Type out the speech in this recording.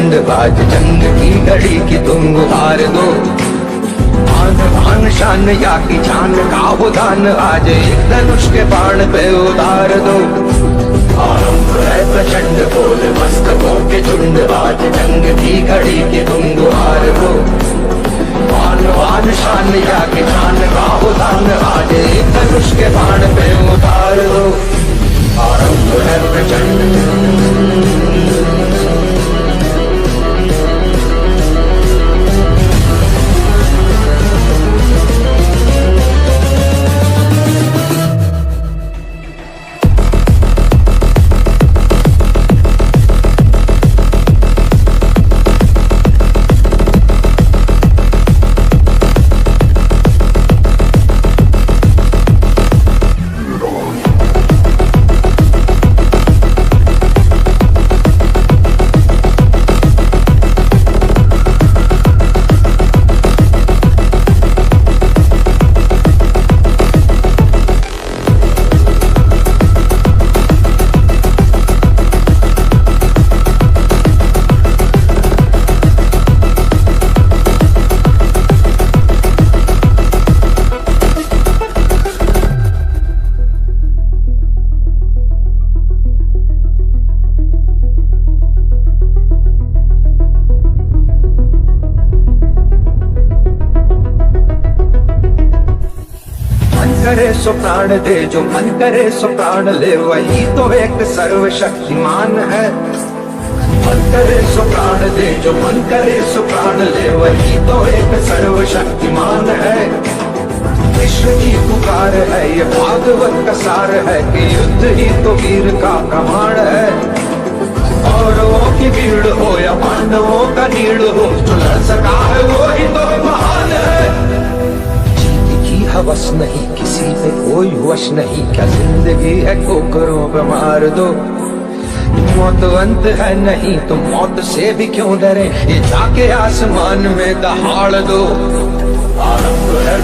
प्रचंड आज जंग की घड़ी की तुम उतार दो। आन आन शान या की जान का हो दान आज एक धनुष के बाण पे उतार दो। आरंभ है प्रचंड बोल मस्तकों के झुंड आज जंग की घड़ी की तुम उतार दो। आन आन शान या की जान का हो दान आज एक धनुष के बाण पे उतार दो। आरंभ है प्रचंड। करे सो प्राण दे जो मन करे सो प्राण ले वही तो एक सर्वशक्तिमान है। मन करे सो प्राण दे जो मन करे सो प्राण ले वही तो एक सर्वशक्तिमान है। विश्व की पुकार है ये भागवत का सार है कि युद्ध ही तो वीर का प्रमाण है। कौरवों की भीड़ हो या पांडवों का नीड़ हो जो लड़ सका है वो ही तो महान है। हवस नहीं किसी पे कोई वश नहीं क्या जिंदगी है ठोकरों पे मार दो। मौत अंत है नहीं तो मौत से भी क्यों डरे ये जाके आसमान में दहाड़ दो। आरंभ है